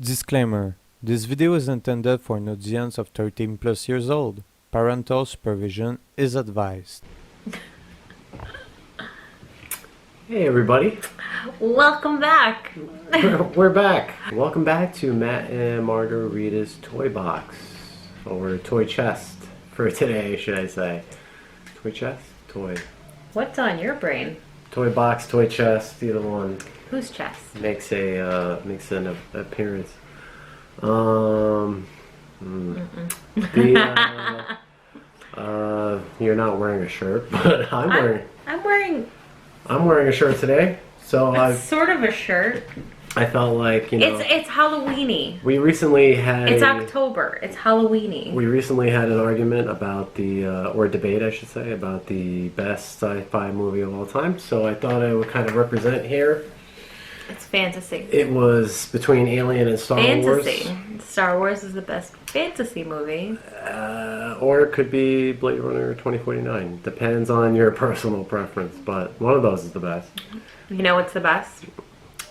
Disclaimer: this video is intended for an audience of 13 plus years old. Parental supervision is advised. Hey everybody, Welcome back. we're back. Welcome back to Matt and Margarita's Toy Box, or Toy Chest for today, should I say. Toy Chest? Toy. What's on your brain? Toy Box, Toy Chest, either one Whose chest? makes an appearance. You're not wearing a shirt, but I'm wearing a shirt today. So It's sort of a shirt. I felt like, It's Halloweeny. we recently had It's October. It's Halloweeny. We recently had an argument about or a debate, I should say, about the best sci-fi movie of all time. So I thought I would kind of represent here. It's fantasy. It was between Alien and Star Wars. Fantasy. Star Wars is the best fantasy movie. Or it could be Blade Runner 2049. Depends on your personal preference, but one of those is the best. You know what's the best?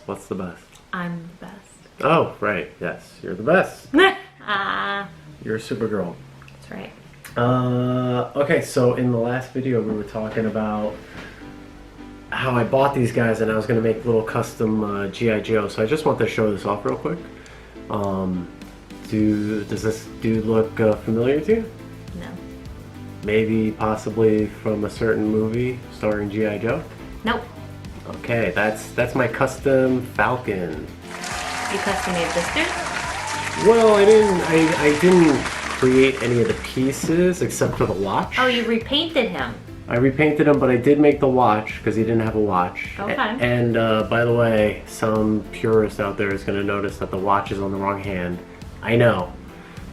What's the best? I'm the best. Oh, right. Yes, you're the best. Ah, You're a Supergirl. that's right. Okay, so in the last video we were talking about how I bought these guys and I was going to make little custom G.I. Joe. So I just want to show this off real quick. Does this dude look familiar to you? No. Maybe possibly from a certain movie starring G.I. Joe? Nope. Okay, that's my custom Falcon. You custom made this dude? Well, I didn't create any of the pieces except for the watch. Oh, you repainted him. I repainted him, but I did make the watch because he didn't have a watch. Okay. And by the way, some purist out there is going to notice that the watch is on the wrong hand. I know.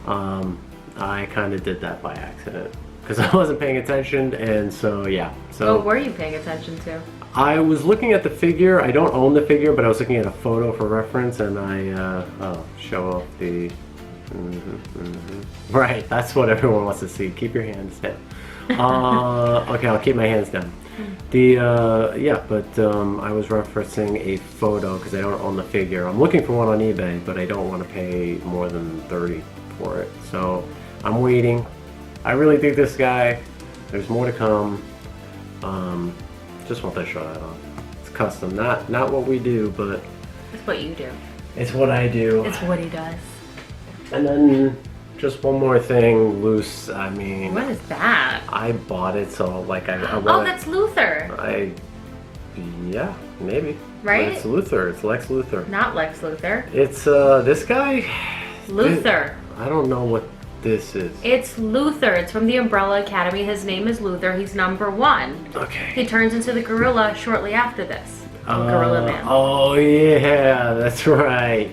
I kind of did that by accident because I wasn't paying attention, and so yeah. So What were you paying attention to? I was looking at the figure. I don't own the figure, but I was looking at a photo for reference, and I'll show off the. Right, that's what everyone wants to see. Keep your hands down. Okay, I'll keep my hands down. I was referencing a photo because I don't own the figure. I'm looking for one on eBay, but I don't want to pay more than $30 for it. So I'm waiting. I really dig this guy. There's more to come. Just want to show that off. It's custom, not what we do, but It's what you do. it's what I do. It's what he does. And then just one more thing, loose. I mean, What is that? I bought it, so like I Oh, want. that's Luther. Yeah, maybe. Right? But it's Luthor. It's Lex Luthor. Not Lex Luthor. It's this guy. Luther. I don't know what this is. It's Luther. It's from the Umbrella Academy. His name is Luther. He's #1. Okay. He turns into the gorilla shortly after this. Gorilla Man. Oh yeah, that's right.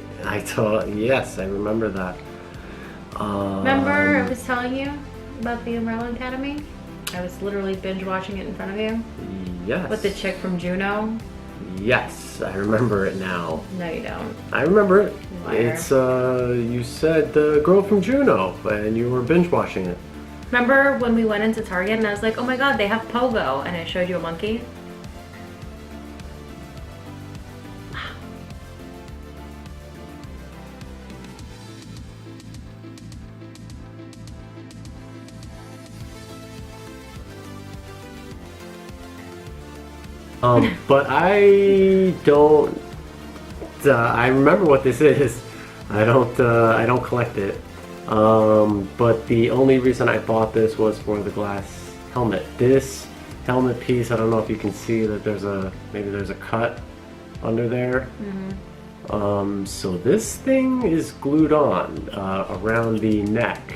Yes, I remember that. Remember I was telling you about the Umbrella Academy? I was literally binge watching it in front of you. Yes. With the chick from Juno. Yes, I remember it now. No, you don't. I remember it. Liar. It's you said the girl from Juno, and you were binge watching it. Remember when we went into Target and I was like, oh my god, they have Pogo, and I showed you a monkey? But I don't. I remember what this is. I don't collect it. But the only reason I bought this was for the glass helmet. This helmet piece, I don't know if you can see that maybe there's a cut under there. So this thing is glued on around the neck.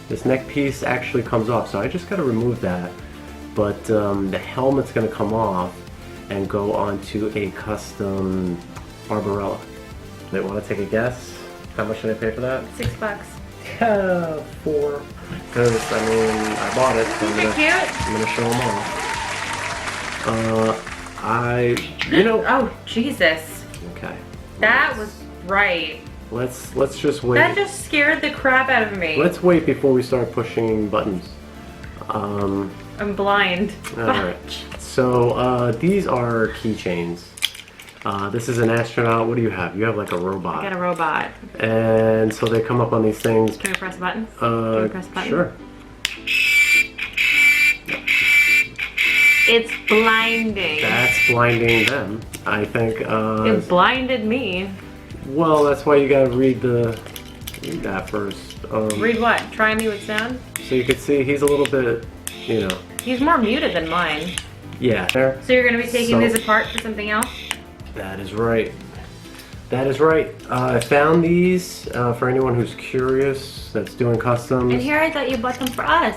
This neck piece actually comes off, so I just got to remove that. But the helmet's gonna come off and go onto a custom Barbarella. They want to take a guess? How much should I pay for that? $6. Yeah, 4. Because I bought it. So Isn't it cute? I'm gonna show them off. Oh, Jesus. Okay. That was right. Let's just wait. That just scared the crap out of me. Let's wait before we start pushing buttons. I'm blind. All right. So these are keychains. This is an astronaut. What do you have? You have like a robot. I got a robot. And so they come up on these things. Can we press a button? Can we press a button? Sure. It's blinding. That's blinding them, I think. It blinded me. Well, that's why you gotta read that first. Read what? Try me with sound? So you can see he's a little bit, you know. He's more muted than mine. Yeah. There. So you're gonna be taking these apart for something else? That is right. That is right. I found these for anyone who's curious that's doing customs. And here I thought you bought them for us.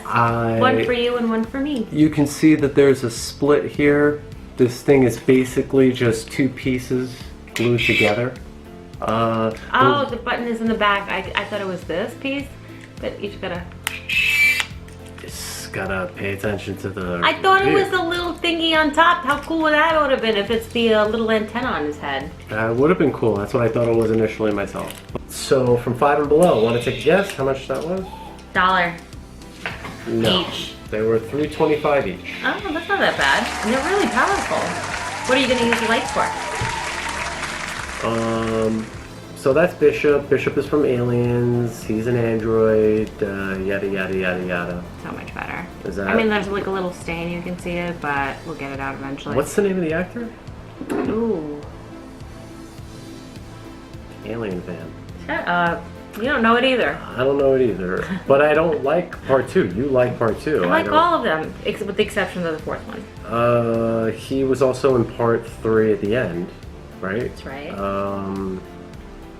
One for you and one for me. You can see that there's a split here. This thing is basically just two pieces glued together. Oh, the button is in the back. I thought it was this piece, but you just gotta... Just gotta pay attention to the... I thought it was the little thingy on top. How cool would that would have been if it's the little antenna on his head? That would have been cool. That's what I thought it was initially myself. So from 5 and below, want to take a guess how much that was? $1. No. Each. They were $3.25 each. Oh, that's not that bad. And they're really powerful. What are you gonna use the lights for? So that's Bishop. Bishop is from Aliens. He's an android. Yada yada yada yada. So much better. Is that? I mean, there's like a little stain, you can see it, but we'll get it out eventually. What's the name of the actor? Ooh. Alien fan. Shut up. You don't know it either. I don't know it either. But I don't like part 2. You like part 2. I like all of them, with the exception of the fourth one. He was also in part 3 at the end, right? That's right.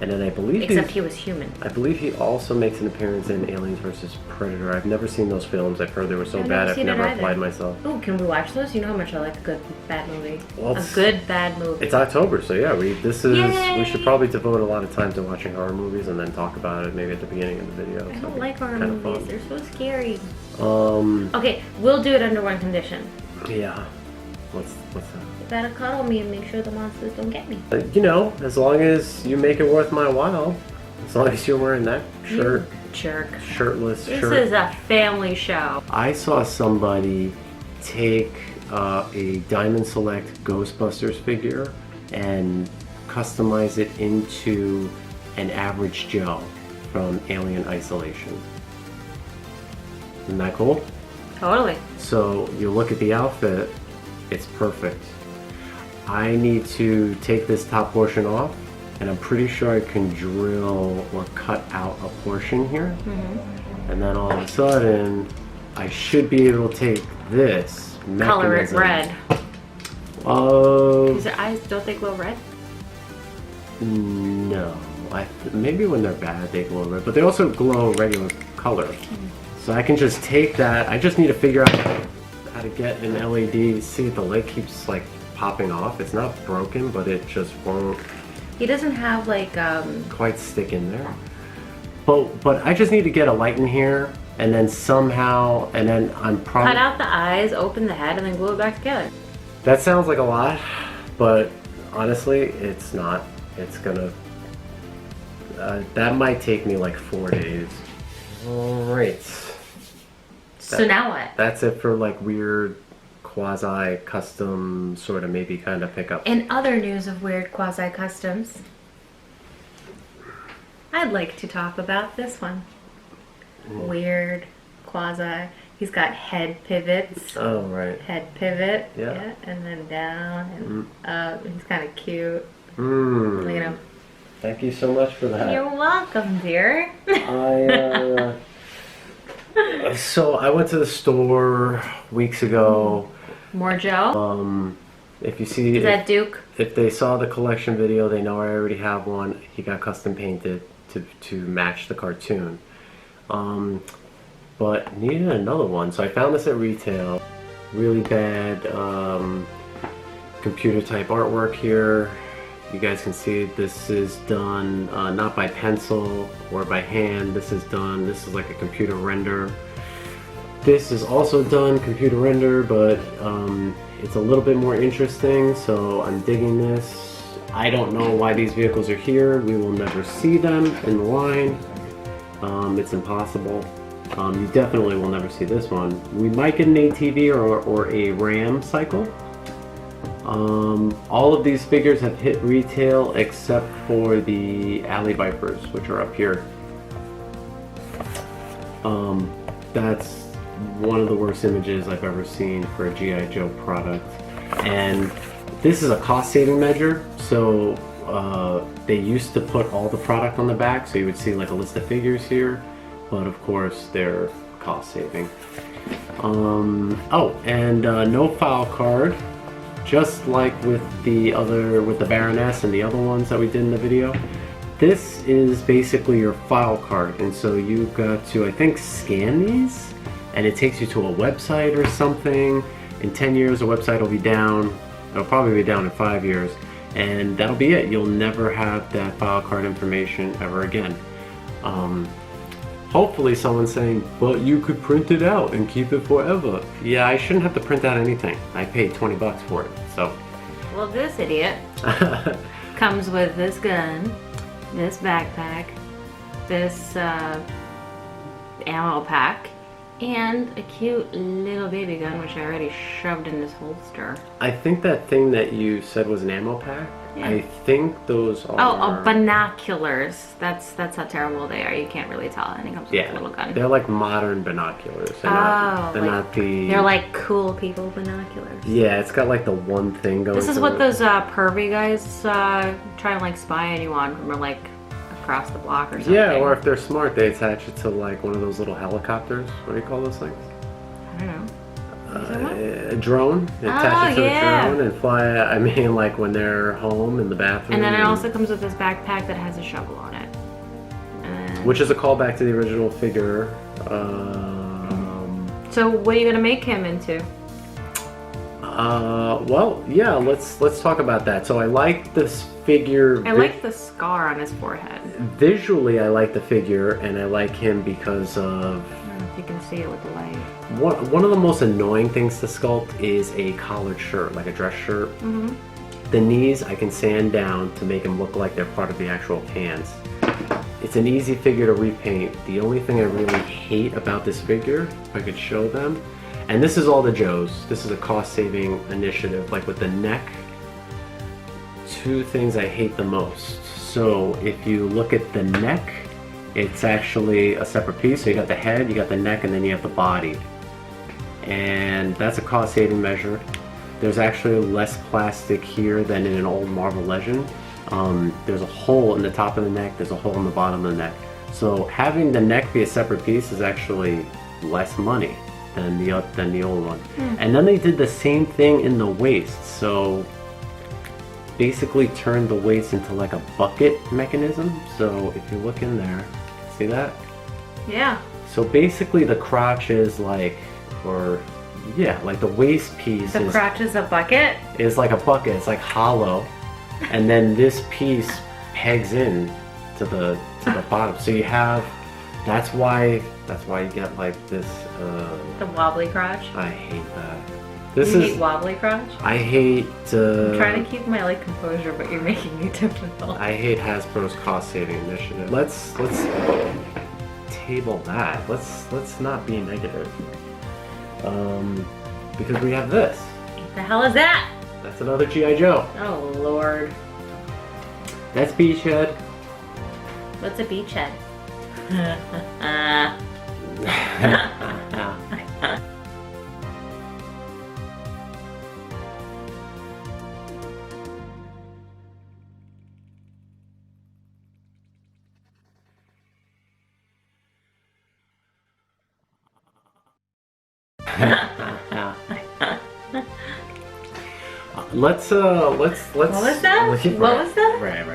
And then I believe Except he was human. I believe he also makes an appearance in Aliens vs. Predator. I've never seen those films. I've heard they were so bad I've never applied myself. Oh, can we watch those? You know how much I like a good bad movie. Well, a good bad movie. It's October, so yeah, we Yay! should probably devote a lot of time to watching horror movies and then talk about it maybe at the beginning of the video. I don't like horror movies. They're so scary. Okay, we'll do it under one condition. Yeah. What's that? You gotta cuddle me and make sure the monsters don't get me. You know, as long as you make it worth my while. As long as you're wearing that shirt. Jerk. Shirtless This shirt. is a family show. I saw somebody take a Diamond Select Ghostbusters figure and customize it into an average Joe from Alien Isolation. Isn't that cool? Totally. So you look at the outfit, it's perfect. I need to take this top portion off, and I'm pretty sure I can drill or cut out a portion here. Mm-hmm. And then all of a sudden, I should be able to take this mechanism. Color it red. Because their eyes, don't they glow red? No. Maybe when they're bad they glow red, but they also glow regular color. Mm-hmm. So I can just take that. I just need to figure out how to get an LED. See, the lid keeps like popping off. It's not broken, but it just won't. He doesn't have like quite stick in there. But I just need to get a light in here, and then somehow, and then I'm probably cut out the eyes, open the head, and then glue it back together. That sounds like a lot, but honestly, it's not. It's gonna. That might take me like 4 days. All right. So now what? That's it for like weird quasi-custom sort of maybe kind of pickup. In other news of weird quasi-customs, I'd like to talk about this one. Weird quasi. He's got head pivots. Oh, right. Head pivot. Yeah. And then down and up. He's kind of cute. Look at him. Thank you so much for that. You're welcome, dear. So I went to the store weeks ago. More Joe? If you see... Is that Duke? If they saw the collection video, they know I already have one. He got custom painted to match the cartoon. But needed another one, so I found this at retail. Really bad computer type artwork here. You guys can see this is done not by pencil or by hand. This is like a computer render. This is also done computer render, but it's a little bit more interesting, so I'm digging this. I don't know why these vehicles are here. We will never see them in the line. It's impossible. You definitely will never see this one. We might get an ATV or a Ram cycle. All of these figures have hit retail except for the Alley Vipers, which are up here. That's one of the worst images I've ever seen for a G.I. Joe product. And this is a cost-saving measure, so they used to put all the product on the back, so you would see like a list of figures here, but of course they're cost-saving. Oh, and no file card, just like with the Baroness and the other ones that we did in the video. This is basically your file card, and so you've got to, I think, scan these, and it takes you to a website or something. In 10 years, the website will be down. It'll probably be down in 5 years, and that'll be it. You'll never have that file card information ever again. Hopefully someone's saying, but you could print it out and keep it forever. Yeah, I shouldn't have to print out anything. I paid 20 bucks for it, so. Well, this idiot comes with this gun, this backpack, this ammo pack, and a cute little baby gun, which I already shoved in this holster. I think that thing that you said was an ammo pack. Yeah. I think those are... Oh, binoculars. That's how terrible they are. You can't really tell. And it comes with a little gun. They're like modern binoculars. They're They're like cool people binoculars. Yeah, it's got like the one thing going. This is what those pervy guys try and like spy on you on from like across the block or something. Yeah, or if they're smart, they attach it to like one of those little helicopters. What do you call those things? I don't know. A drone. They attach it to a drone and fly. I mean, like when they're home in the bathroom. And then it also comes with this backpack that has a shovel on it. Which is a callback to the original figure. So what are you gonna make him into? Well, yeah. Let's talk about that. So I like this figure. I like the scar on his forehead. Visually, I like the figure, and I like him because of. I don't know if you can see it with the light. One of the most annoying things to sculpt is a collared shirt, like a dress shirt. Mm-hmm. The knees I can sand down to make them look like they're part of the actual pants. It's an easy figure to repaint. The only thing I really hate about this figure, if I could show them, and this is all the Joes. This is a cost-saving initiative, like with the neck. Two things I hate the most. So if you look at the neck, it's actually a separate piece. So you got the head, you got the neck, and then you have the body. And that's a cost-saving measure. There's actually less plastic here than in an old Marvel Legend. There's a hole in the top of the neck, there's a hole in the bottom of the neck. So having the neck be a separate piece is actually less money than the old one. And then they did the same thing in the waist. So basically turned the waist into like a bucket mechanism. So if you look in there, see that? Yeah. So basically the crotch is like, like the waist piece The crotch is a bucket? Is like a bucket, it's like hollow. And then this piece pegs in to the bottom. So you have, that's why you get like this. The wobbly crotch? I hate that. You hate wobbly crotch? I hate. I'm trying to keep my like composure, but you're making me difficult. I hate Hasbro's cost-saving initiative. Let's table that. Let's not be negative. Because we have this. What the hell is that? That's another G.I. Joe. Oh Lord. That's Beachhead. What's a beachhead? Let's What was that? What was that? Right.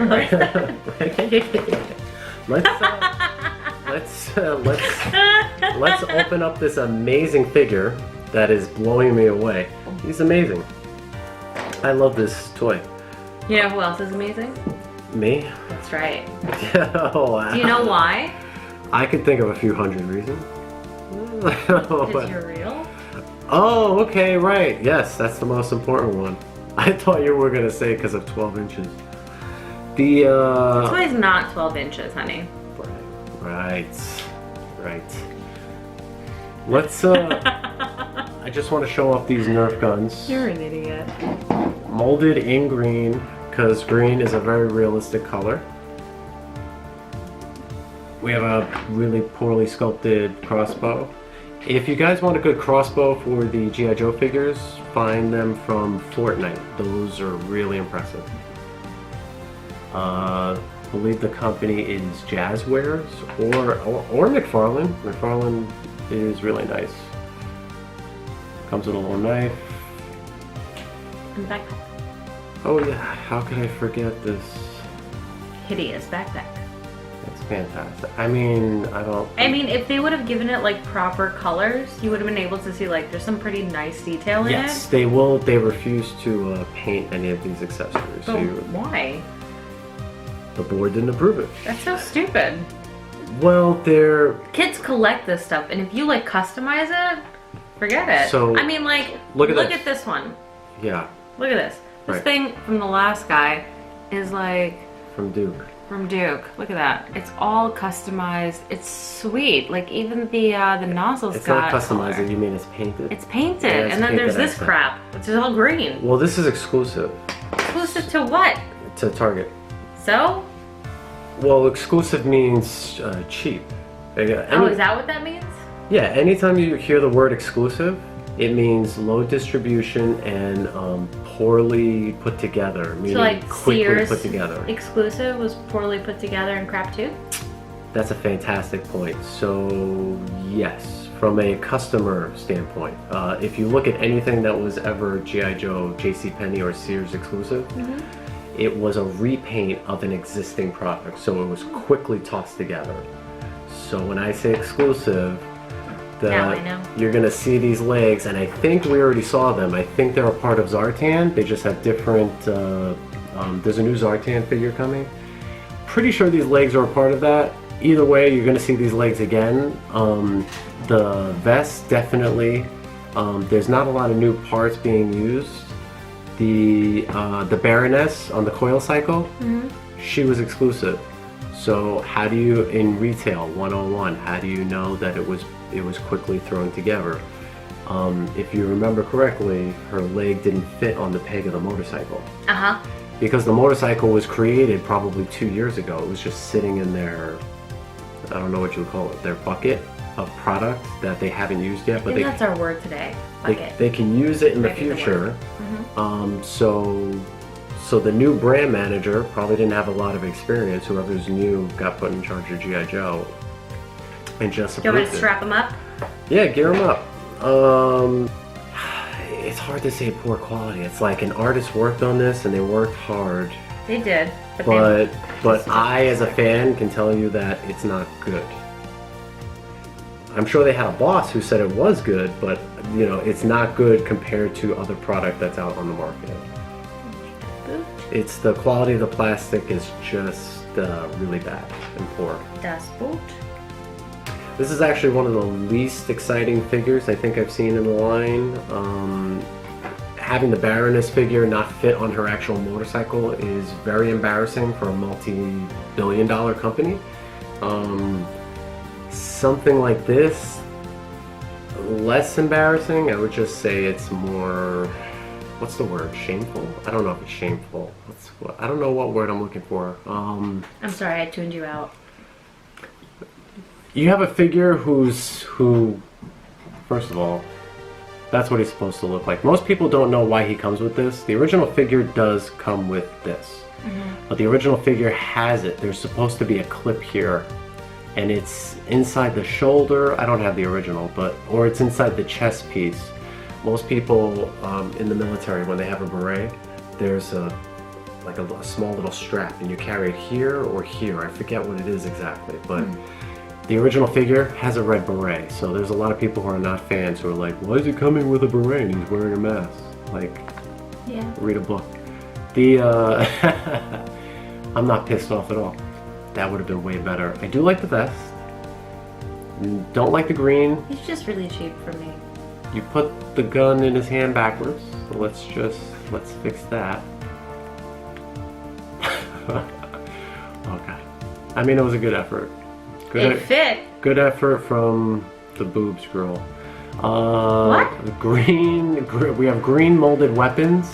Let's open up this amazing figure that is blowing me away. He's amazing. I love this toy. You know who else is amazing? Me? That's right. Oh, wow. Do you know why? I could think of a few hundred reasons. Because you're real? Oh, okay, right. Yes, that's the most important one. I thought you were gonna say because of 12 inches. The This toy's not 12 inches, honey. Right. Let's I just want to show off these Nerf guns. You're an idiot. Molded in green, because green is a very realistic color. We have a really poorly sculpted crossbow. If you guys want a good crossbow for the G.I. Joe figures, find them from Fortnite. Those are really impressive. I believe the company is Jazzwares or McFarlane. McFarlane is really nice. Comes with a little knife. And backpack. Oh yeah, how could I forget this? Hideous backpack. That's fantastic. I mean, if they would have given it like proper colors, you would have been able to see like there's some pretty nice detail in it. Yes, they will. They refuse to paint any of these accessories. So why? The board didn't approve it. That's so stupid. Well, they're... Kids collect this stuff, and if you like customize it, forget it. So, I mean, like, look at this one. Yeah. Look at this. This Right. thing from the last guy is like From Duke. from Duke. Look at that. It's all customized. It's sweet. Like even the nozzles It's got not customized, color. you mean it's painted? It's painted, Yeah, it's and then there's painted this accent. crap, which is all green. Well, this is exclusive Exclusive to what? to Target. So? Well, exclusive means cheap. Oh, is that what that means? Yeah, anytime you hear the word exclusive, it means low distribution and poorly put together, meaning So like quickly Sears put together. exclusive was poorly put together and crap too? That's a fantastic point. So yes, from a customer standpoint, if you look at anything that was ever G.I. Joe, JCPenney, or Sears exclusive, it was a repaint of an existing product, so it was quickly tossed together. So when I say exclusive, Now I know. you're gonna see these legs, and I think we already saw them. I think they're a part of Zartan. They just have different. There's a new Zartan figure coming. Pretty sure these legs are a part of that. Either way, you're gonna see these legs again. The vest definitely. There's not a lot of new parts being used. The Baroness on the coil cycle, she was exclusive. So how do you, in retail 101, how do you know that it was quickly thrown together? If you remember correctly, her leg didn't fit on the peg of the motorcycle. Because the motorcycle was created probably 2 years ago. It was just sitting in their, I don't know what you would call it, their bucket of product that they haven't used yet. But That's our word today. Bucket. they can use it in the Might be the future. So the new brand manager probably didn't have a lot of experience. Whoever's new got put in charge of G.I. Joe and just Do you want me approved to it. strap them up? Yeah, gear them up. It's hard to say poor quality. It's like an artist worked on this and they worked hard. They did. But I, as a fan, can tell you that it's not good. I'm sure they had a boss who said it was good, but you know, it's not good compared to other product that's out on the market. It's the quality of the plastic is just really bad and poor. Das Boot. This is actually one of the least exciting figures I think I've seen in the line. Having the Baroness figure not fit on her actual motorcycle is very embarrassing for a multi-billion-dollar company. Something like this, less embarrassing. I would just say it's more, what's the word? Shameful? I don't know if it's shameful. I don't know what word I'm looking for. I'm sorry, I tuned you out. You have a figure who, first of all, that's what he's supposed to look like. Most people don't know why he comes with this. The original figure does come with this. But the original figure has it. There's supposed to be a clip here. And it's inside the shoulder. I don't have the original, or it's inside the chest piece. Most people in the military, when they have a beret, there's a small little strap, and you carry it here or here. I forget what it is exactly, but the original figure has a red beret. So there's a lot of people who are not fans who are like, why is he coming with a beret and he's wearing a mask? Like, Yeah. read a book. I'm not pissed off at all. That would have been way better. I do like the vest. Don't like the green. He's just really cheap for me. You put the gun in his hand backwards. So let's fix that. Okay. I mean, it was a good effort. It fit. Good effort from the boobs girl. What? We have green molded weapons.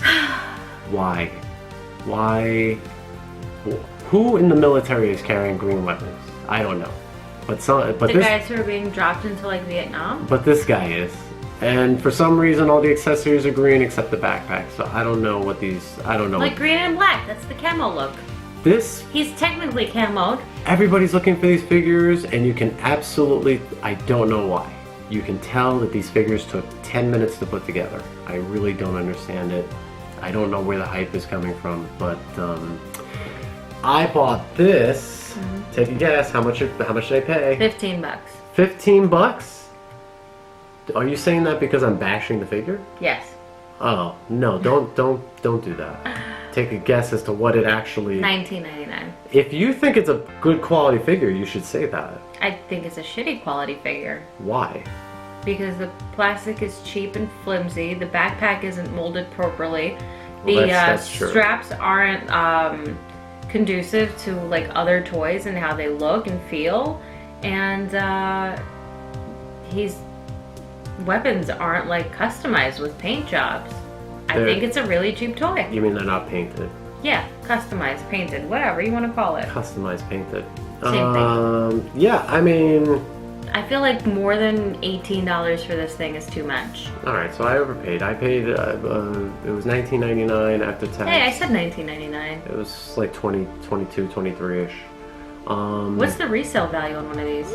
Why? Why? Who in the military is carrying green weapons? I don't know. But the guys who are being dropped into like Vietnam? But this guy is. And for some reason all the accessories are green except the backpack. So I don't know what these, I don't know. Like green and black, that's the camo look. He's technically camoed. Everybody's looking for these figures and you can absolutely, I don't know why. You can tell that these figures took 10 minutes to put together. I really don't understand it. I don't know where the hype is coming from, but I bought this. Mm-hmm. Take a guess. How much did I pay? $15. 15 bucks? Are you saying that because I'm bashing the figure? Yes. Oh no! Don't do that. Take a guess as to what it actually. $19.99. If you think it's a good quality figure, you should say that. I think it's a shitty quality figure. Why? Because the plastic is cheap and flimsy. The backpack isn't molded properly. Well, the straps aren't conducive to like other toys and how they look and feel. And his weapons aren't like customized with paint jobs. I think it's a really cheap toy. You mean they're not painted? Yeah, customized, painted, whatever you want to call it. Customized, painted. Same thing. Yeah, I mean... I feel like more than $18 for this thing is too much. Alright, so I overpaid. I paid, it was $19.99 after tax. Hey, I said $19.99. It was like 22, 23-ish. What's the resale value on one of these?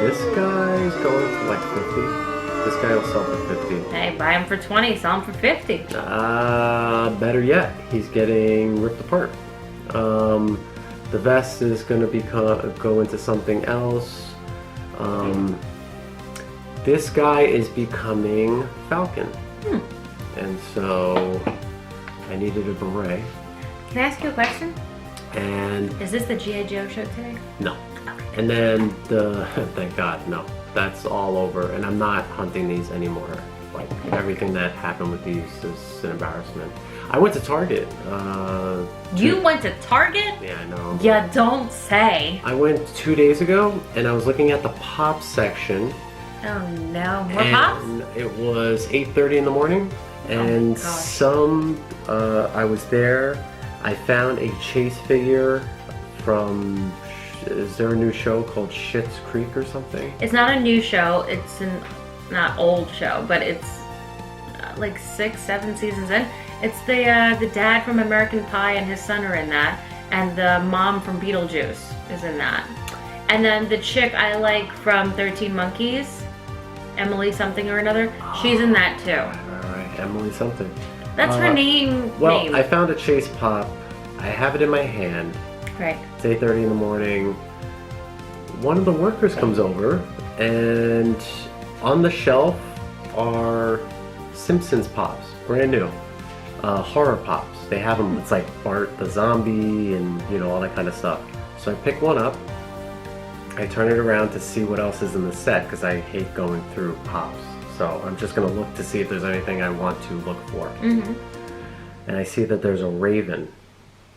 This guy's going for like 50. This guy will sell for 50. Hey, buy him for 20, sell him for 50. Better yet, he's getting ripped apart. The vest is going to go into something else. This guy is becoming Falcon. And so I needed a beret. Can I ask you a question? And is this the G.I. Joe show today? No. And then thank God, no. That's all over, and I'm not hunting these anymore. Like, everything that happened with these is an embarrassment. I went to Target. You went to Target? Yeah, I know. Yeah, don't say. I went 2 days ago, and I was looking at the pop section. Oh no, more pops? It was 8:30 in the morning, and I was there. I found a Chase figure from... Is there a new show called Schitt's Creek or something? It's not a new show. It's not old show, but it's like 6, 7 seasons in. It's the dad from American Pie and his son are in that, and the mom from Beetlejuice is in that. And then the chick I like from 13 Monkeys, Emily something or another, she's in that too. Alright, Emily something. That's her name. Well, I found a Chase pop. I have it in my hand. Right. It's 8:30 in the morning. One of the workers comes over, and on the shelf are Simpsons pops, brand new, horror pops. They have them. It's like Bart the zombie and all that kind of stuff. So I pick one up. I turn it around to see what else is in the set because I hate going through pops. So I'm just gonna look to see if there's anything I want to look for. Mm-hmm. And I see that there's a Raven.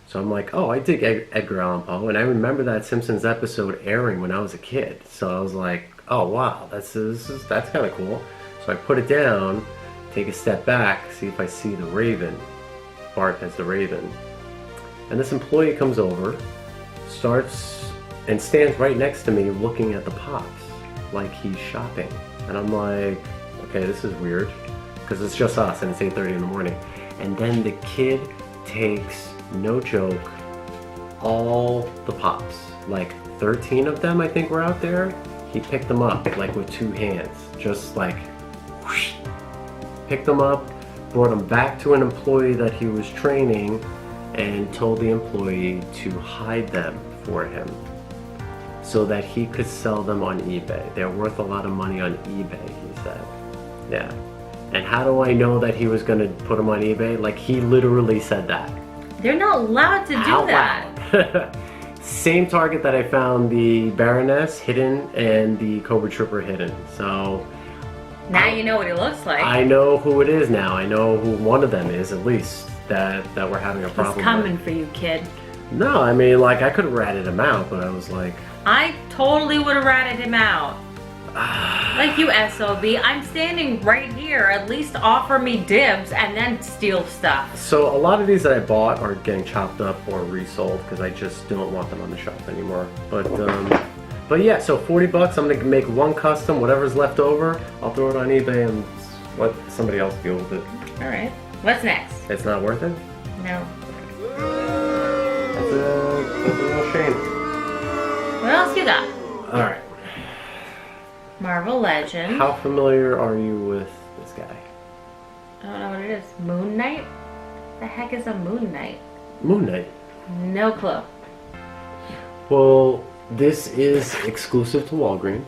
So I'm like, oh, I dig Edgar Allan Poe, and I remember that Simpsons episode airing when I was a kid. So I was like, oh wow, that's kind of cool. So I put it down, take a step back, see if I see the Raven. Bart as the Raven. And this employee comes over, starts and stands right next to me looking at the pops like he's shopping. And I'm like, okay, this is weird because it's just us and it's 8:30 in the morning. And then the kid takes, no joke, all the pops, like 13 of them I think were out there. He picked them up like with 2 hands, just like whoosh, picked them up, brought them back to an employee that he was training, and told the employee to hide them for him so that he could sell them on eBay. They're worth a lot of money on eBay, he said. Yeah. And how do I know that he was going to put them on eBay? Like, he literally said that. They're not allowed to do that. Same Target that I found the Baroness hidden and the Cobra Trooper hidden. So now you know what he looks like. I know who it is now. I know who one of them is, at least, that we're having a problem with. He's coming for you, kid. No, I mean, like, I could have ratted him out, but I was like... I totally would have ratted him out. Like you SOB, I'm standing right here. At least offer me dibs and then steal stuff. So a lot of these that I bought are getting chopped up or resold because I just don't want them on the shelf anymore. But yeah, so 40 bucks. I'm gonna make one custom. Whatever's left over, I'll throw it on eBay and let somebody else deal with it. All right. What's next? It's not worth it. No. That's a real shame. What else you got? All right. Marvel Legend. How familiar are you with this guy? I don't know what it is. Moon Knight? The heck is a Moon Knight? Moon Knight. No clue. Well, this is exclusive to Walgreens.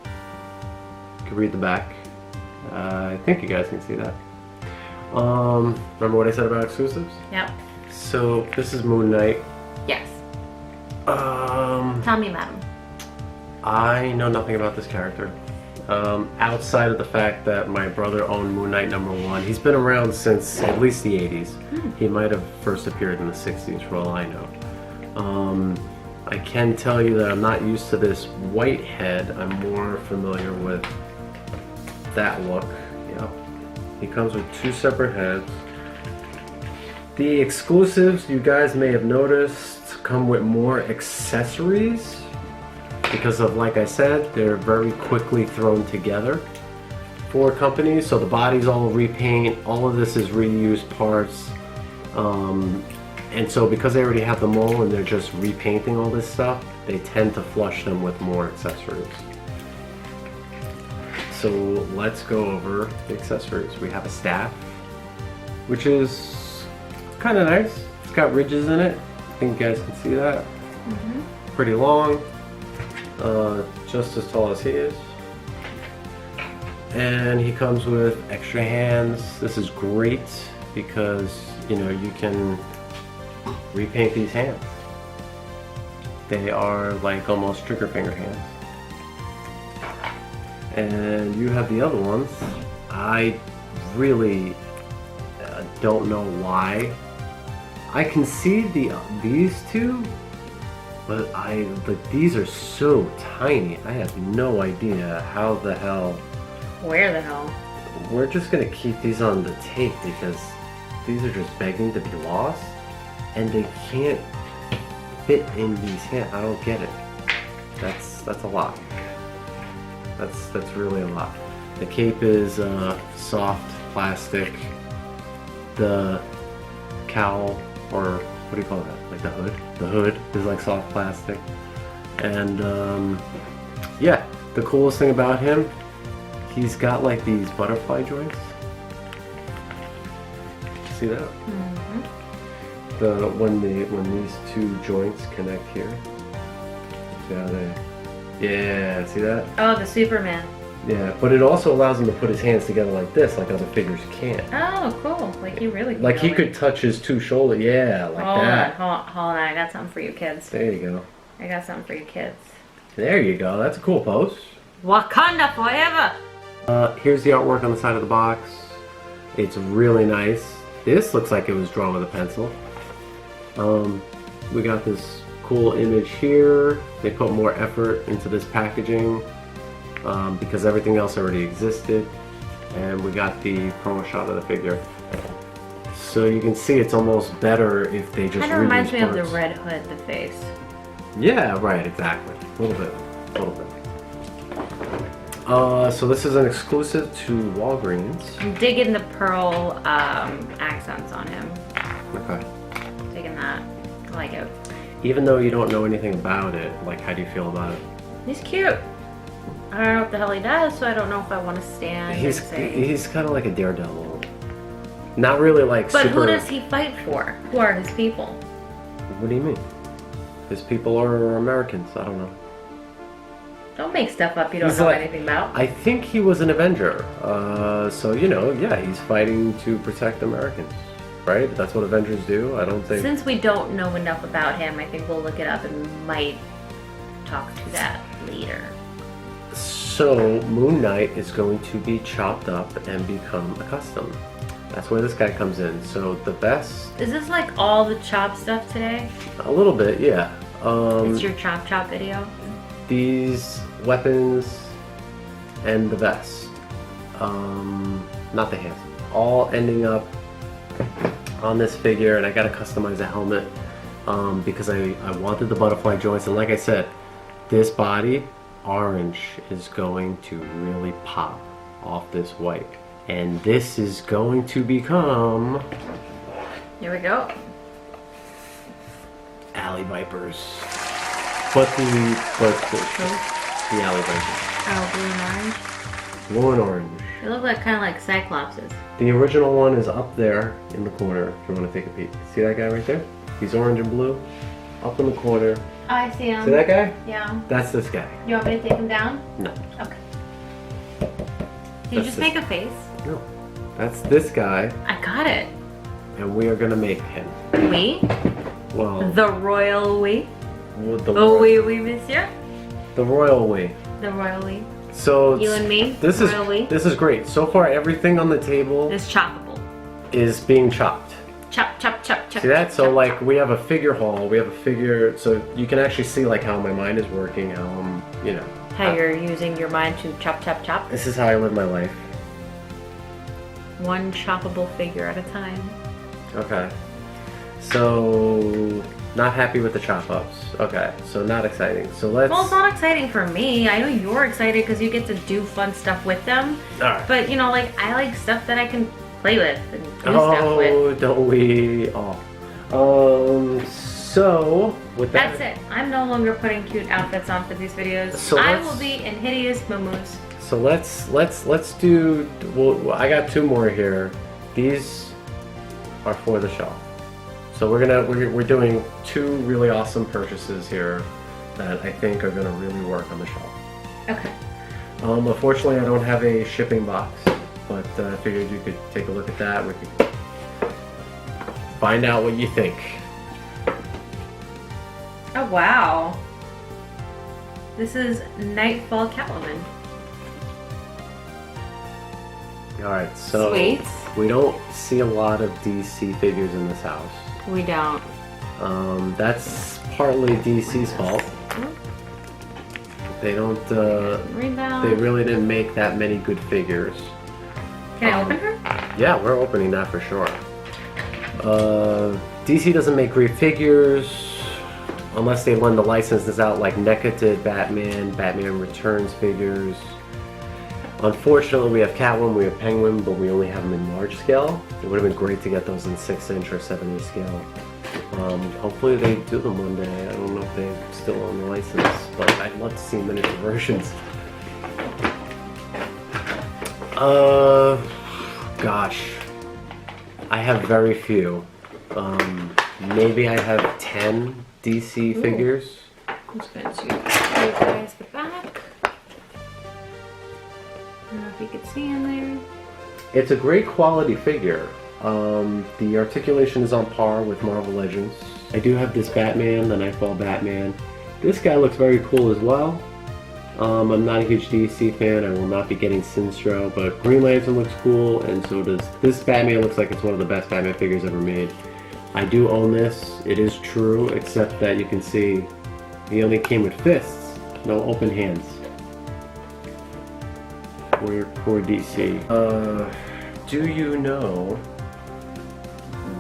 You can read the back. I think you guys can see that. Remember what I said about exclusives? Yep. So this is Moon Knight. Yes. Tell me about him. I know nothing about this character. Outside of the fact that my brother owned Moon Knight #1. He's been around since at least the 80s. He might have first appeared in the 60s for all I know. I can tell you that I'm not used to this white head. I'm more familiar with that look. Yep. He comes with 2 separate heads. The exclusives, you guys may have noticed, come with more accessories because of, like I said, they're very quickly thrown together for companies. So the body's all repaint, all of this is reused parts. And so because they already have them all and they're just repainting all this stuff, they tend to flush them with more accessories. So let's go over the accessories. We have a staff, which is kind of nice. It's got ridges in it. I think you guys can see that. Pretty long, just as tall as he is. And he comes with extra hands. This is great because, you know, you can repaint these hands. They are like almost trigger finger hands. And you have the other ones. I really don't know why. I can see these two, but these are so tiny. I have no idea how the hell. Where the hell? We're just gonna keep these on the tape because these are just begging to be lost, and they can't fit in these hands. I don't get it. That's a lot. That's really a lot. The cape is soft plastic. The cowl, or what do you call that? Like the hood? The hood is like soft plastic. And yeah, the coolest thing about him, he's got like these butterfly joints. See that? When these 2 joints connect here. See how they? Yeah, see that? Oh, the Superman. Yeah, but it also allows him to put his hands together like this, like other figures can't. Oh, cool. Like you really could. Like he could touch his 2 shoulders. Yeah, like that. Hold on. I got something for you kids. There you go. I got something for you kids. There you go. That's a cool pose. Wakanda forever! Here's the artwork on the side of the box. It's really nice. This looks like it was drawn with a pencil. We got this cool image here. They put more effort into this packaging because everything else already existed. And we got the promo shot of the figure. So you can see it's almost better if they just kind of reminds me parts. of the Red Hood, the face. Yeah, right, exactly. A little bit. So this is an exclusive to Walgreens. I'm digging the pearl accents on him. Okay. Digging that. I like it. Even though you don't know anything about it, like, how do you feel about it? He's cute. I don't know what the hell he does, so I don't know if I want to stand and say. He's kind of like a daredevil. Not really like But super... who does he fight for? Who are his people? What do you mean? His people are Americans. I don't know. Don't make stuff up you don't He's know like- anything about. I think he was an Avenger. So, you know, yeah, he's fighting to protect Americans. Right? That's what Avengers do. I don't think... Since we don't know enough about him, I think we'll look it up and might talk to that later. So, Moon Knight is going to be chopped up and become a custom. That's where this guy comes in. So, the best... Is this like all the chop stuff today? A little bit, yeah. It's your chop video? These weapons, and the vest. Not the hands. All ending up on this figure, and I gotta customize the helmet because I wanted the butterfly joints, and like I said, this body, orange, is going to really pop off this white. And this is going to become... Here we go. Alley Vipers. But the Alley Vipers. Oh, blue and orange. Blue and orange. They look like kind of like Cyclopses. The original one is up there in the corner if you want to take a peek. See that guy right there? He's orange and blue. Up in the corner. Oh, I see him. See that guy? Yeah. That's this guy. You want me to take him down? No. Okay. Can you just make a face? No. That's this guy, I got it. and we are going to make him. We? Well, The royal we? the, Oh, oui, monsieur? the royal we. The royal we. So You and me? This is royal we? this is great. So far, everything on the table It's choppable. is being chopped. Chop, chop, chop, chop. See that? chop, So chop, like chop. we have a figure haul. We have a figure, so you can actually see like how my mind is working. How I'm, you know. How you're using your mind to chop, chop, chop. This is how I live my life. One choppable figure at a time. Okay. So not happy with the chop ups. Okay. So not exciting. So let's. Well, it's not exciting for me. I know you're excited because you get to do fun stuff with them. All right. But you know, like I like stuff that I can play with and do stuff with. Oh, don't we all? So with that. That's it. I'm no longer putting cute outfits on for these videos. So I let's- will be in hideous muumuus. So let's do. Well, I got two more here. These are for the shelf. So we're doing two really awesome purchases here that I think are gonna really work on the shelf. Okay. Unfortunately, I don't have a shipping box, but I figured you could take a look at that. We could find out what you think. Oh wow. This is Nightfall Catwoman. All right, so Sweet. we don't see a lot of DC figures in this house. We don't. That's partly DC's fault. They don't. Read that. They really didn't make that many good figures. Can I open her? Yeah, we're opening that for sure. DC doesn't make great figures unless they lend the licenses out, like NECA did Batman, Batman Returns figures. Unfortunately, we have Catwoman, we have Penguin, but we only have them in large scale. It would have been great to get those in 6-inch or 7-inch scale. Hopefully they do them one day. I don't know if they're still on the license, but I'd love to see miniature versions. Gosh. I have very few. Maybe I have 10 DC figures. I'm just going to show you guys the back. I don't know if you can see in there. It's a great quality figure. The articulation is on par with Marvel Legends. I do have this Batman, the Nightfall Batman. This guy looks very cool as well. I'm not a huge DC fan. I will not be getting Sinestro, but Green Lantern looks cool, and so does this Batman. Looks like it's one of the best Batman figures ever made. I do own this. It is true, except that you can see he only came with fists, no open hands. Poor DC. Do you know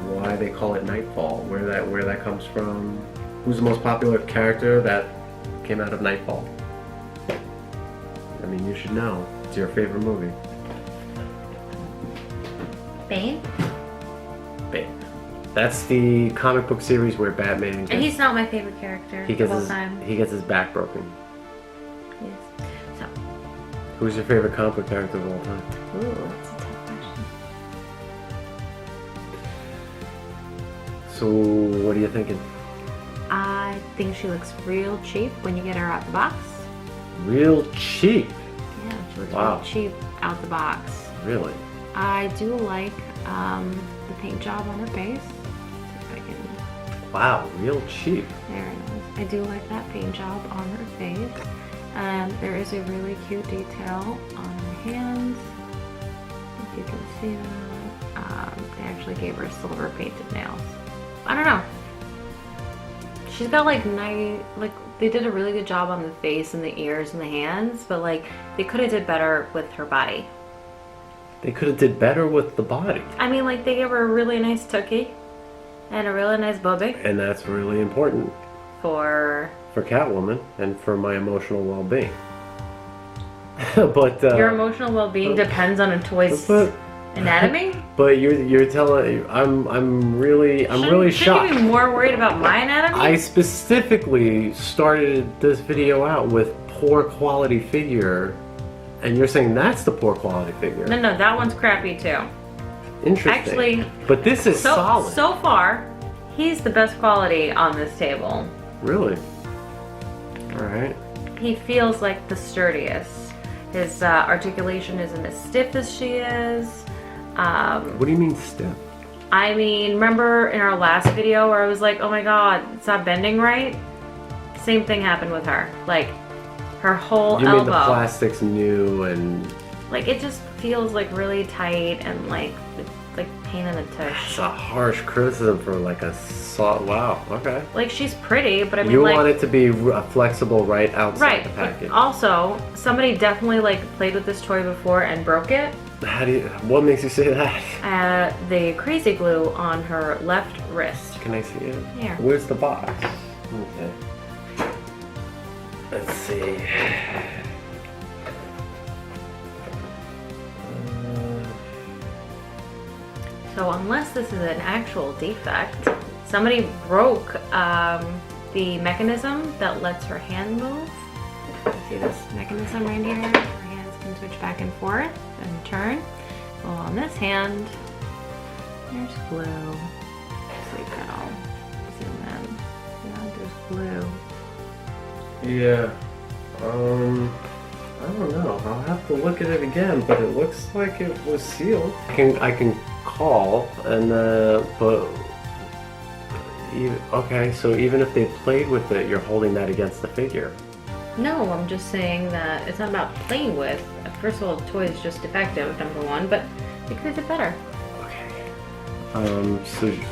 why they call it Nightfall? Where that comes from? Who's the most popular character that came out of Nightfall? I mean, you should know. It's your favorite movie. Bane? Bane. That's the comic book series where Batman gets, And he's not my favorite character of all time. he gets his back broken. Yes. So, Who's your favorite comic book character of all time? ooh, that's a tough question. So, what are you thinking? I think she looks real cheap when you get her out the box. Real cheap. Yeah, she looks Wow. real cheap out the box. Really? I do like the paint job on her face. See if I can. Wow, real cheap. There it is. I do like that paint job on her face. There is a really cute detail on her hands. If you can see that. They actually gave her silver painted nails. I don't know. She's got like nice, like they did a really good job on the face and the ears and the hands, but like they could have did better with her body. They could have did better with the body. I mean, like they gave her a really nice tookie and a really nice booby And that's really important for for Catwoman and for my emotional well-being. But your emotional well-being depends on a toy's but, anatomy. but you're telling I'm really Shouldn't shocked. you be more worried about my anatomy? I specifically started this video out with poor quality figure, and you're saying that's the poor quality figure. No, that one's crappy too. Interesting. Actually, but this is solid. So far, he's the best quality on this table. Really? All right. He feels like the sturdiest. His articulation isn't as stiff as she is. What do you mean stiff? I mean, remember in our last video where I was like, oh my god, it's not bending right? Same thing happened with her. Like, her whole You elbow. mean the plastic's new and... Like, it just feels like really tight and like pain in the tush. It's a harsh criticism for like a soft... Wow, okay. Like, she's pretty, but I mean, You like... want it to be flexible right outside Right, the but package. also, somebody definitely like played with this toy before and broke it. How do you... What makes you say that? The crazy glue on her left wrist. Can I see it? Here. Where's the box? Okay. Let's see. So unless this is an actual defect, somebody broke the mechanism that lets her hand move. See this mechanism right here? Her hands can switch back and forth and turn. Well, on this hand, there's glue. So you can all zoom in. Yeah, there's glue. Yeah. I don't know. I'll have to look at it again, but it looks like it was sealed. I can call and but okay, so even if they played with it, you're holding that against the figure. No, I'm just saying that it's not about playing with. First of all, the toy is just defective, number one, but they could have did better. Okay.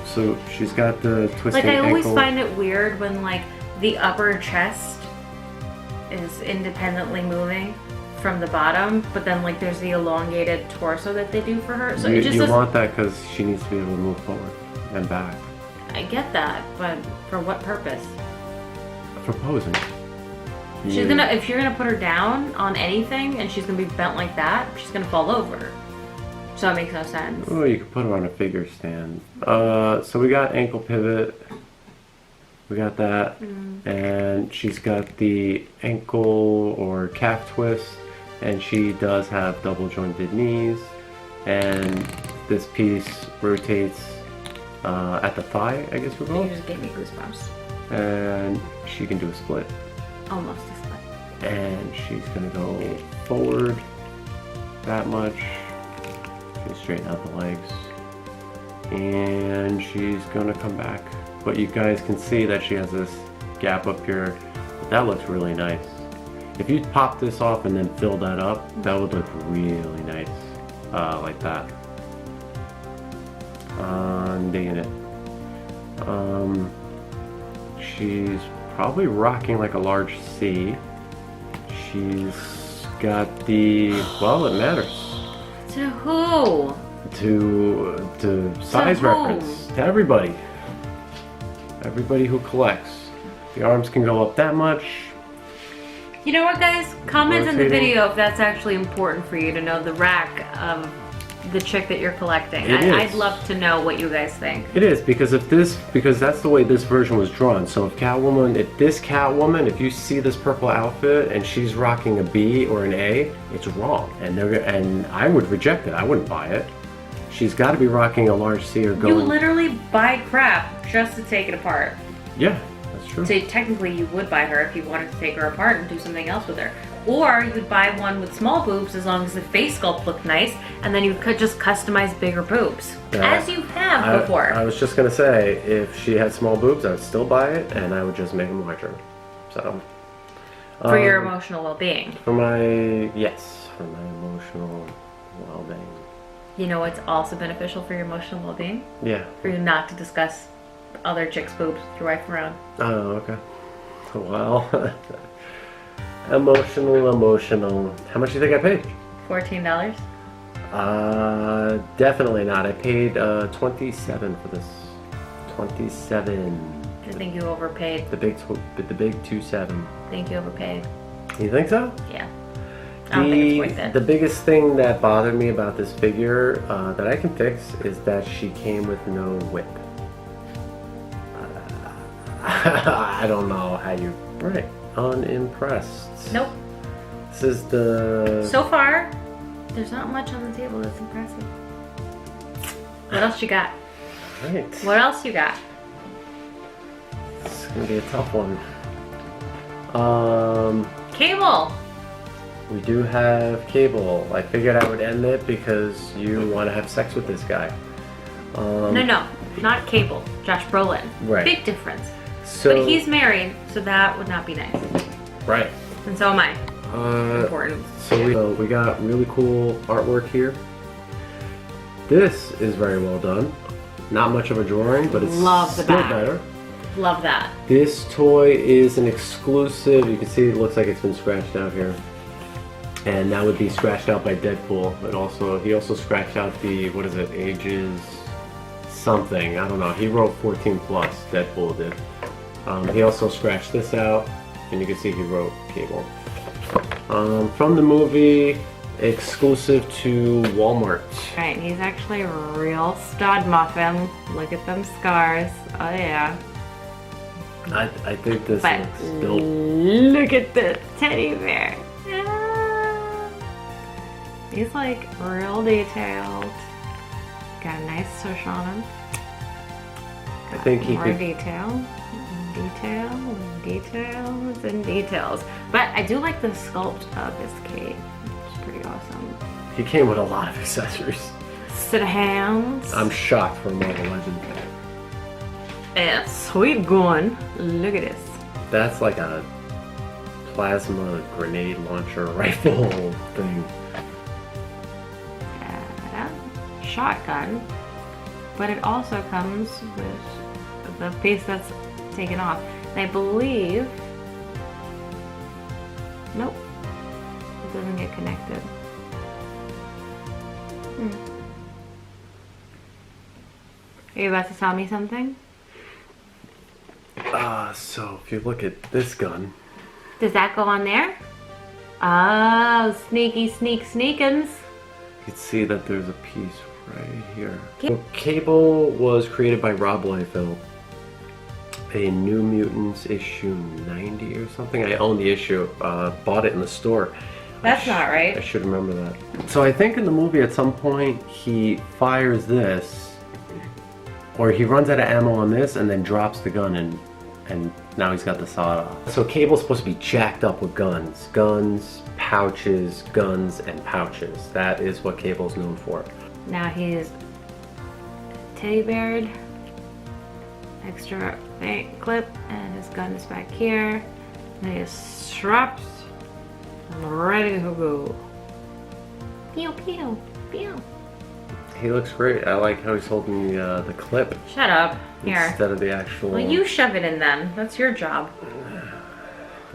So she's got the twisting Like, I always ankle. find it weird when, like, the upper chest is independently moving from the bottom, but then, like, there's the elongated torso that they do for her. So you it just you doesn't... want that because she needs to be able to move forward and back. I get that, but for what purpose? For posing. She's gonna, if you're gonna put her down on anything and she's gonna be bent like that, she's gonna fall over. So it makes no sense. Oh, you could put her on a figure stand. So we got ankle pivot. We got that. And she's got the ankle or calf twist. And she does have double jointed knees. And this piece rotates at the thigh, I guess we're You going. just gave me goosebumps. And she can do a split. Almost a split. And she's gonna go forward that much. She'll straighten out the legs. And she's gonna come back. But you guys can see that she has this gap up here. That looks really nice. If you pop this off and then fill that up, that would look really nice. Like that. I'm digging it. She's probably rocking like a large C. She's got the, well, it matters. To who? To size who? reference. To everybody. Everybody who collects. The arms can go up that much. You know what, guys? Comment in the Rotating. video if that's actually important for you to know the rack of the chick that you're collecting. It is. I'd love to know what you guys think. It is, because because that's the way this version was drawn. So if this Catwoman, if you see this purple outfit and she's rocking a B or an A, it's wrong. And I would reject it. I wouldn't buy it. She's got to be rocking a large C or going. You literally buy crap just to take it apart. Yeah, that's true. So technically you would buy her if you wanted to take her apart and do something else with her. Or you would buy one with small boobs as long as the face sculpt looked nice, and then you could just customize bigger boobs. Yeah. As you have before. I was just gonna say, if she had small boobs, I would still buy it, and I would just make them larger. So. For your emotional well-being. For my emotional well-being. You know what's also beneficial for your emotional well-being? Yeah. For you not to discuss other chicks' boobs with your wife around. Oh, okay. Well, emotional. How much do you think I paid? $14. Definitely not. I paid 27 for this. 27. I think you overpaid. The big 27. I think you overpaid. You think so? Yeah. I don't think it's worth it. The biggest thing that bothered me about this figure that I can fix is that she came with no whip. I don't know how you... Right. Unimpressed. Nope. This is the... So far, there's not much on the table that's impressive. What else you got? Right. What else you got? It's gonna be a tough one. Cable! We do have Cable. I figured I would end it because you want to have sex with this guy. No, not Cable. Josh Brolin. Right. Big difference. So, But he's married, so that would not be nice. right. And so am I. Important. So we got really cool artwork here. This is very well done. Not much of a drawing, but it's Love the still back. better. Love that. This toy is an exclusive. You can see it looks like it's been scratched out here. And that would be scratched out by Deadpool. But he also scratched out the, what is it, ages something. I don't know. He wrote 14 plus, Deadpool did. He also scratched this out, and you can see he wrote Cable. From the movie, exclusive to Walmart. Alright, he's actually a real stud muffin. Look at them scars. Oh yeah. I think this But looks dope. look at this teddy bear. Ah. He's like real detailed. Got a nice tush on him. I think he More could. details and details. But I do like the sculpt of this cape. It's pretty awesome. He came with a lot of accessories. Set of hands. I'm shocked for a Marvel Legend. Yeah, sweet gun. Look at this. That's like a plasma grenade launcher rifle thing. Shotgun. But it also comes with the piece that's taken off. And I believe... Nope. It doesn't get connected. Are you about to tell me something? So if you look at this gun, Does that go on there? Oh, sneakins. you can see that there's a piece right here. So Cable was created by Rob Liefeld. A New Mutants issue 90 or something. I own the issue. Bought it in the store. That's not right. I should remember that. So I think in the movie at some point he fires this, or he runs out of ammo on this and then drops the gun and now he's got the sawed off. So Cable's supposed to be jacked up with guns. Guns, pouches, guns, and pouches. That is what Cable's known for. Now he's teddy beared, extra clip, and his gun is back here. And he is strapped and ready to go. Pew pew pew. He looks great. I like how he's holding the clip Shut up. Here. instead of the actual... Well, you shove it in then. That's your job.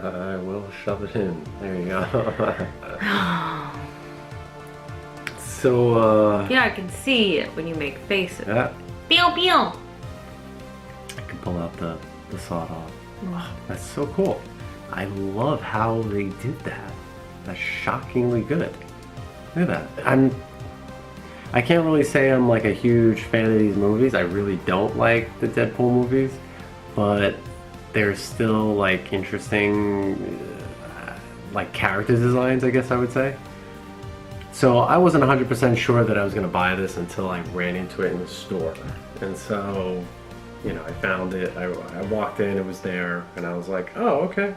I will shove it in. There you go. So, You know, I can see it when you make faces. yeah, Pew pew. I can pull out the sawed off. Oh, that's so cool. I love how they did that. That's shockingly good. Look at that. I can't really say I'm like a huge fan of these movies. I really don't like the Deadpool movies, but they're still like interesting, like character designs, I guess I would say. So I wasn't 100% sure that I was going to buy this until I ran into it in the store. And so, you know, I found it, I walked in, it was there, and I was like, oh, okay.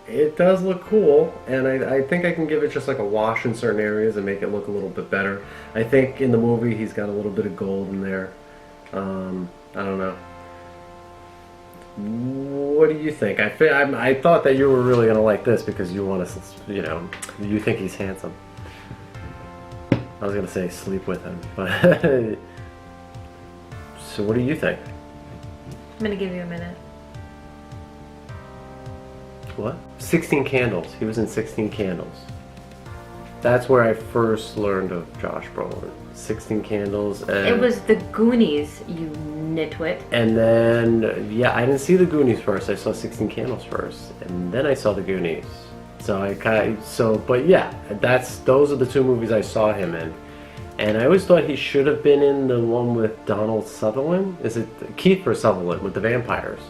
It does look cool, and I think I can give it just like a wash in certain areas and make it look a little bit better. I think in the movie he's got a little bit of gold in there. I don't know. What do you think? I thought that you were really going to like this because you want to, you know, you think he's handsome. I was going to say sleep with him, but... So what do you think? I'm gonna give you a minute. What? 16 Candles. He was in 16 Candles. That's where I first learned of Josh Brolin. 16 Candles. And It was The Goonies, you nitwit. And then, yeah, I didn't see The Goonies first. I saw 16 Candles first, and then I saw The Goonies. But yeah, those are the two movies I saw him in. And I always thought he should have been in the one with Donald Sutherland. Is it Kiefer Sutherland with the vampires?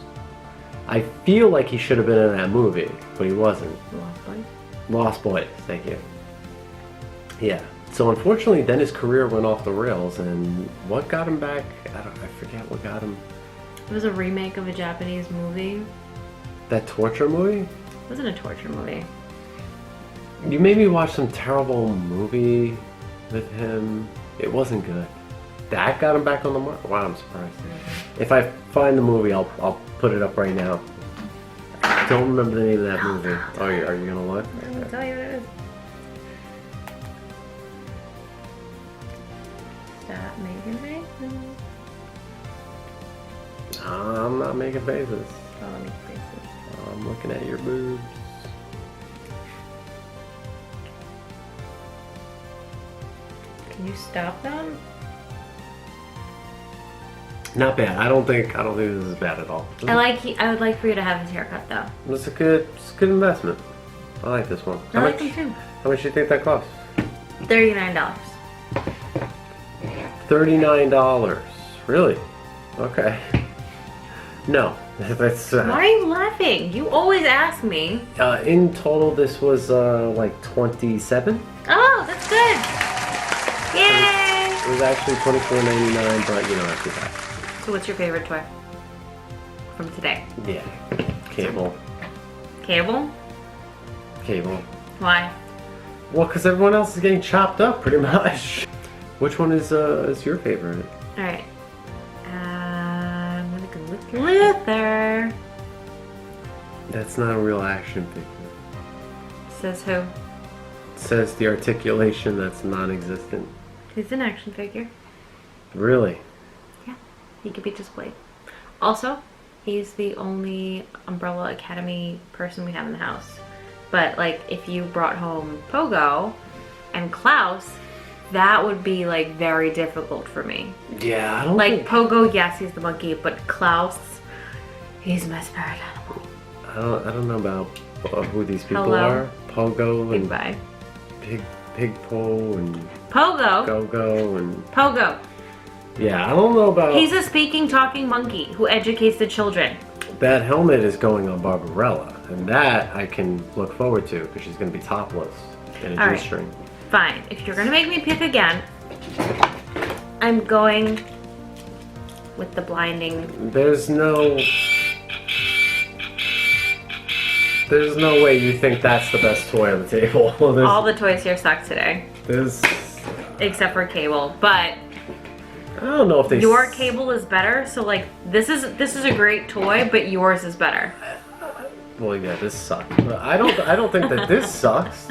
I feel like he should have been in that movie, but he wasn't. Lost Boys? Lost Boys, thank you. Yeah. So unfortunately, then his career went off the rails, and what got him back? I forget what got him. It was a remake of a Japanese movie. That torture movie? It wasn't a torture movie. You made me watch some terrible movie with him. It wasn't good. That got him back on the market. Wow, I'm surprised. If I find the movie, I'll put it up right now. I don't remember the name of that movie. Oh, are you gonna look? I'm gonna tell you what it is. Stop making faces. I'm not making faces. Oh, I'll make faces. I'm looking at your boobs. Can you stop them? Not bad. I don't think this is bad at all. I would like for you to have his haircut though. It's a good investment. I like this one. I like them too. How much do you think that costs? $39. $39. Really? Okay. No. That's Why are you laughing? You always ask me. in total this was like 27. Oh, that's good. Yay! It was actually $24.99, but you know, after that. So what's your favorite toy from today? Yeah. Cable. Cable? Cable. Why? Well, because everyone else is getting chopped up pretty much. Which one is your favorite? Alright. I'm gonna go with Luther. That's not a real action figure. Says who? It says the articulation that's non-existent. He's an action figure. Really? Yeah, he could be displayed. Also, he's the only Umbrella Academy person we have in the house. But like, if you brought home Pogo and Klaus, that would be like very difficult for me. Yeah, I don't Like think... Pogo, yes, he's the monkey, but Klaus, he's my spirit animal. I don't know about who these people Hello. are. Pogo and Goodbye. Pigpo and Pogo. Go-Go and... Pogo. Yeah, I don't know about... He's a speaking, talking monkey who educates the children. That helmet is going on Barbarella, and that I can look forward to because she's going to be topless in a All right. G-string. Fine. If you're gonna make me pick again, I'm going with the blinding. There's no way you think that's the best toy on the table. All the toys here suck today, there's... except for Cable. But I don't know if they... your Cable is better. So like, this is a great toy, but yours is better. Well, yeah, this sucks. But I don't think that this sucks.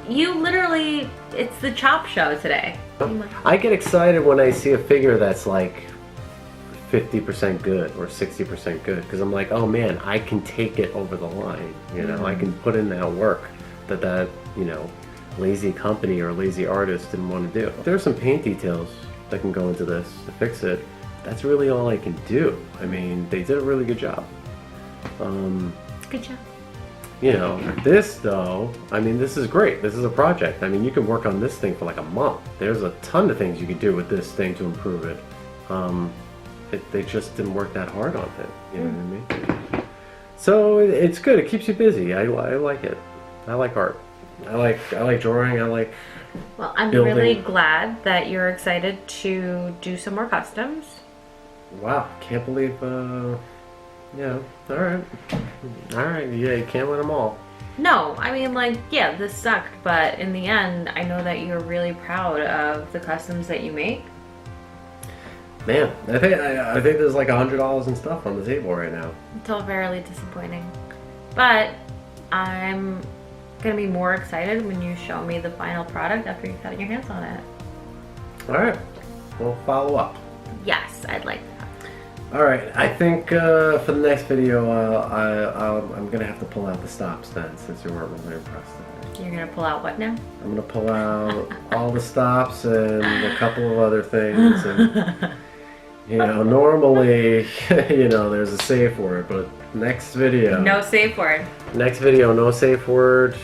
You literally, it's the Chop Show today. I get excited when I see a figure that's like 50% good or 60% good because I'm like, oh man, I can take it over the line. You know, I can put in that work that you know, lazy company or lazy artist didn't want to do. There's some paint details that can go into this to fix it. That's really all I can do. I mean, they did a really good job. Good job. You know, this though, I mean, this is great. This is a project. I mean, you can work on this thing for like a month. There's a ton of things you could do with this thing to improve it. They just didn't work that hard on it. You know what I mean? So it's good. It keeps you busy. I like it. I like art. I like drawing. I like... Well, I'm building. really glad that you're excited to do some more customs. Wow, can't believe, yeah, alright. Alright, yeah, you can't win them all. No, I mean, like, yeah, this sucked, but in the end, I know that you're really proud of the customs that you make. Man, I think there's like $100 in stuff on the table right now. It's all very disappointing. But I'm gonna be more excited when you show me the final product after you've had your hands on it. Alright, we'll follow up. Yes, I'd like that. All right, I think for the next video, I'm gonna have to pull out the stops then, since you weren't really impressed. You're gonna pull out what now? I'm gonna pull out all the stops and a couple of other things. And, you know, normally, you know, there's a safe word, but next video. No safe word. Next video, no safe word,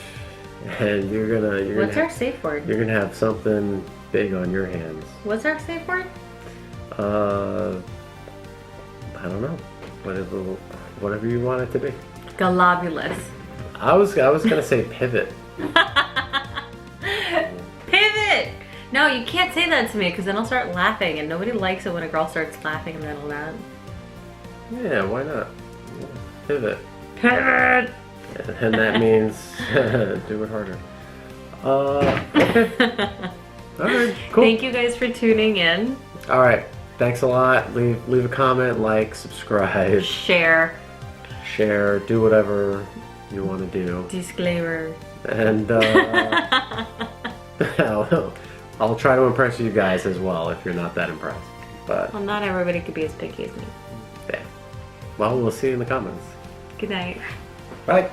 and you're What's gonna our safe word? you're gonna have something big on your hands. What's our safe word? I don't know. Whatever you want it to be. Globulous. I was gonna say pivot. Pivot! No, you can't say that to me because then I'll start laughing and nobody likes it when a girl starts laughing in the middle of that. Yeah, why not? Pivot. Pivot! And that means do it harder. Okay. Alright, cool. Thank you guys for tuning in. Alright, thanks a lot. Leave a comment, like, subscribe, Share. share, do whatever you want to do. Disclaimer. And I'll try to impress you guys as well if you're not that impressed. But Well, not everybody could be as picky as me. yeah. Well, we'll see you in the comments. Good night. Bye.